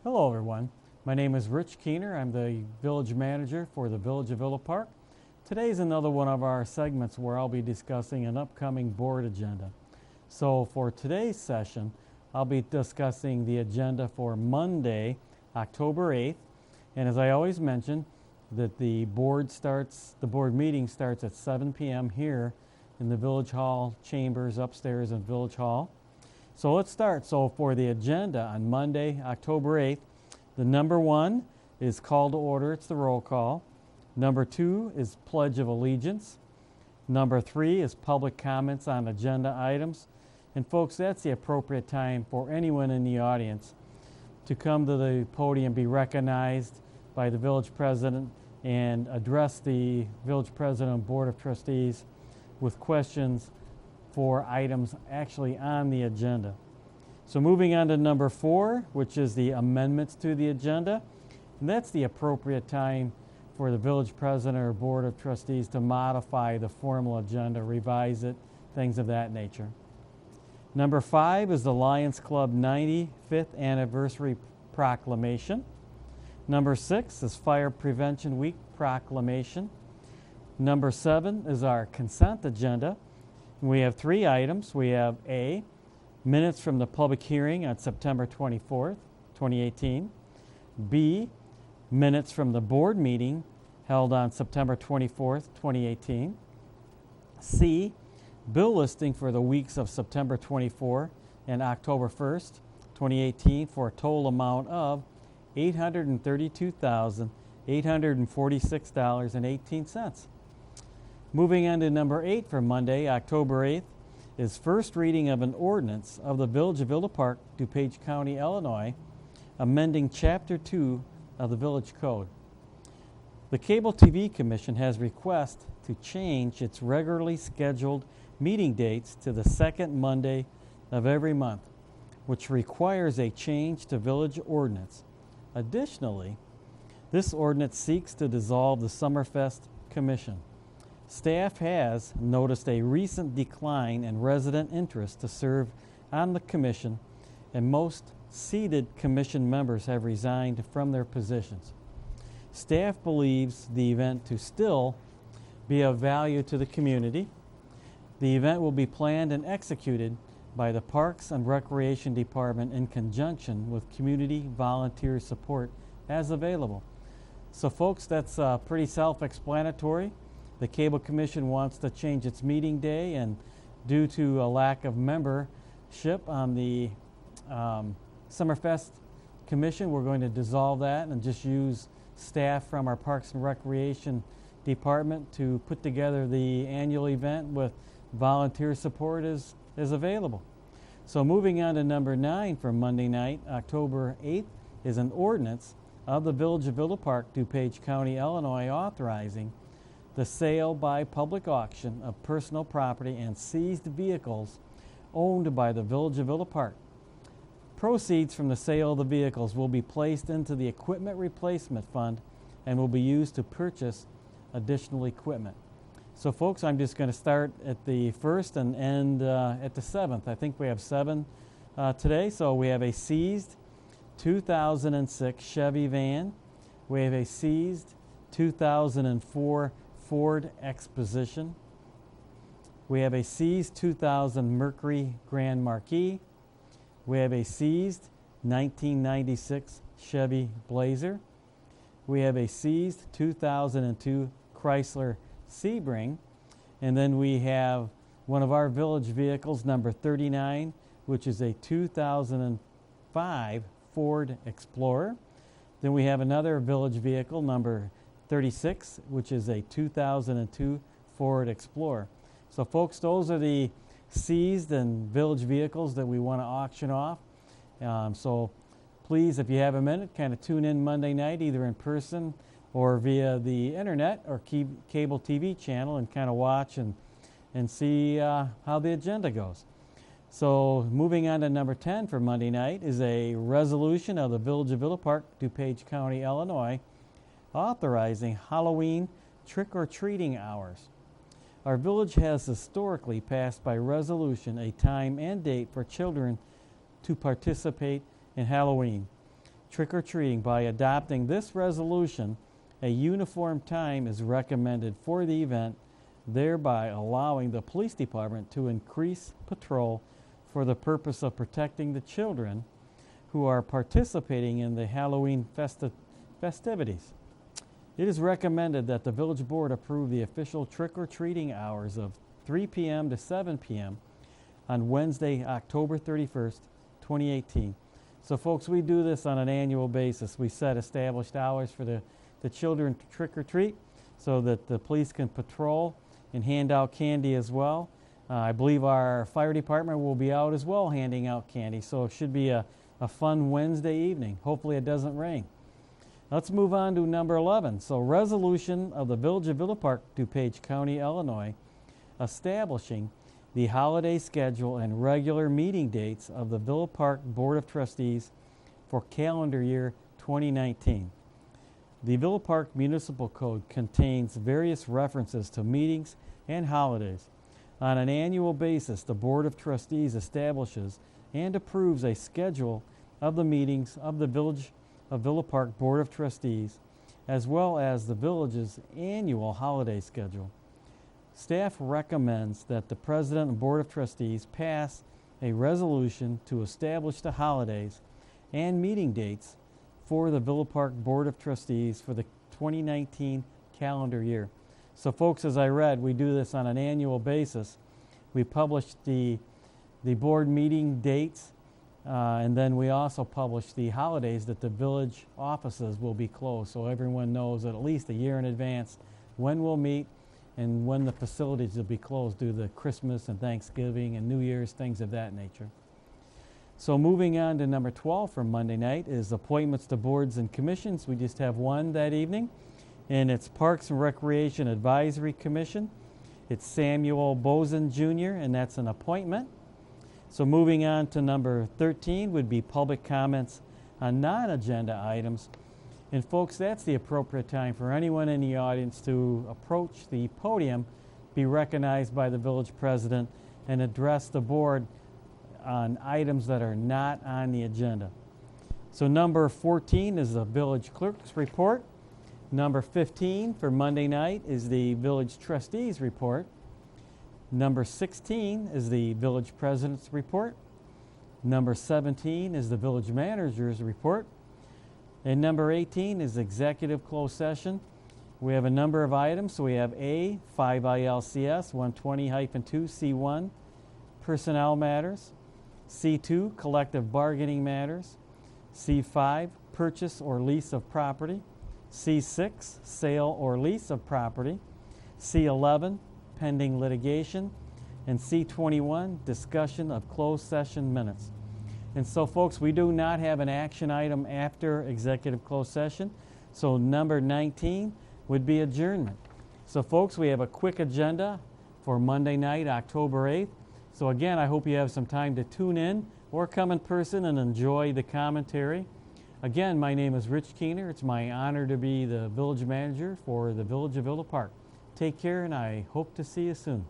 Hello everyone, my name is Rich Keener. I'm the Village Manager for the Village of Villa Park. Today is another one of our segments where I'll be discussing an upcoming board agenda. So for today's session, I'll be discussing the agenda for Monday, October 8th. And as I always mention, that the board meeting starts at 7 p.m. here in the Village Hall chambers upstairs in Village Hall. So let's start. So for the agenda on Monday, October 8th, the number 1 is call to order. It's the roll call. Number 2 is Pledge of Allegiance. Number 3 is public comments on agenda items. And folks, that's the appropriate time for anyone in the audience to come to the podium and be recognized by the village president and address the village president and board of trustees with questions for items actually on the agenda. So moving on to number 4, which is the amendments to the agenda. And that's the appropriate time for the village president or board of trustees to modify the formal agenda, revise it, things of that nature. Number 5 is the Lions Club 95th anniversary proclamation. Number 6 is Fire Prevention Week proclamation. Number 7 is our consent agenda. We have 3 items. We have A, minutes from the public hearing on September 24th, 2018. B, minutes from the board meeting held on September 24th, 2018. C, bill listing for the weeks of September 24 and October 1st, 2018 for a total amount of $832,846.18. Moving on to number 8 for Monday, October 8th, is first reading of an ordinance of the Village of Villa Park, DuPage County, Illinois, amending Chapter 2 of the Village Code. The Cable TV Commission has requested to change its regularly scheduled meeting dates to the second Monday of every month, which requires a change to village ordinance. Additionally, this ordinance seeks to dissolve the Summerfest Commission. Staff has noticed a recent decline in resident interest to serve on the commission, and most seated commission members have resigned from their positions. Staff believes the event to still be of value to the community. The event will be planned and executed by the Parks and Recreation Department in conjunction with community volunteer support as available. So folks, that's pretty self-explanatory. The Cable Commission wants to change its meeting day, and due to a lack of membership on the Summerfest Commission, we're going to dissolve that and just use staff from our Parks and Recreation Department to put together the annual event with volunteer support as available. So moving on to number 9 for Monday night, October 8th, is an ordinance of the Village of Villa Park, DuPage County, Illinois, authorizing the sale by public auction of personal property and seized vehicles owned by the Village of Villa Park. Proceeds from the sale of the vehicles will be placed into the Equipment Replacement Fund and will be used to purchase additional equipment. So folks, I'm just going to start at the 1st and end at the 7th. I think we have 7 today. So we have a seized 2006 Chevy van. We have a seized 2004 Ford Exposition. We have a seized 2000 Mercury Grand Marquis. We have a seized 1996 Chevy Blazer. We have a seized 2002 Chrysler Sebring. And then we have one of our village vehicles, number 39, which is a 2005 Ford Explorer. Then we have another village vehicle, number 36, which is a 2002 Ford Explorer. So folks, those are the seized and village vehicles that we want to auction off. So please, if you have a minute, kind of tune in Monday night, either in person or via the internet or cable TV channel, and kind of watch and see how the agenda goes. So moving on to number 10 for Monday night is a resolution of the Village of Villa Park, DuPage County, Illinois, authorizing Halloween trick-or-treating hours. Our village has historically passed by resolution a time and date for children to participate in Halloween. trick-or-treating. By adopting this resolution, a uniform time is recommended for the event, thereby allowing the police department to increase patrol for the purpose of protecting the children who are participating in the Halloween festivities. It is recommended that the village board approve the official trick-or-treating hours of 3 p.m. to 7 p.m. on Wednesday, October 31st, 2018. So folks, we do this on an annual basis. We set established hours for the children to trick-or-treat so that the police can patrol and hand out candy as well. I believe our fire department will be out as well handing out candy, so it should be a fun Wednesday evening. Hopefully it doesn't rain. Let's move on to number 11. So, resolution of the Village of Villa Park, DuPage County, Illinois, establishing the holiday schedule and regular meeting dates of the Villa Park Board of Trustees for calendar year 2019. The Villa Park Municipal Code contains various references to meetings and holidays. On an annual basis, the Board of Trustees establishes and approves a schedule of the meetings of the Village of Villa Park Board of Trustees, as well as the village's annual holiday schedule. Staff recommends that the President and Board of Trustees pass a resolution to establish the holidays and meeting dates for the Villa Park Board of Trustees for the 2019 calendar year. So folks, as I read, we do this on an annual basis. We publish the board meeting dates, and then we also publish the holidays that the village offices will be closed, so everyone knows at least a year in advance when we'll meet and when the facilities will be closed due to Christmas and Thanksgiving and New Year's, things of that nature. So moving on to number 12 for Monday night is appointments to boards and commissions. We just have one that evening, and it's Parks and Recreation Advisory Commission. It's Samuel Bozen Jr., and that's an appointment. So moving on to number 13 would be public comments on non-agenda items. And folks, that's the appropriate time for anyone in the audience to approach the podium, be recognized by the village president, and address the board on items that are not on the agenda. So number 14 is the village clerk's report. Number 15 for Monday night is the village trustees report. Number 16 is the village president's report. Number 17 is the village manager's report. And number 18 is executive closed session. We have a number of items. So we have A, 5 ILCS 120-2C1, personnel matters. C2, collective bargaining matters. C5, purchase or lease of property. C6, sale or lease of property. C11, pending litigation, and C21, discussion of closed session minutes. And so folks, we do not have an action item after executive closed session, so number 19 would be adjournment. So folks, we have a quick agenda for Monday night, October 8th. So again, I hope you have some time to tune in or come in person and enjoy the commentary. Again, my name is Rich Keener. It's my honor to be the village manager for the Village of Villa Park. Take care, and I hope to see you soon.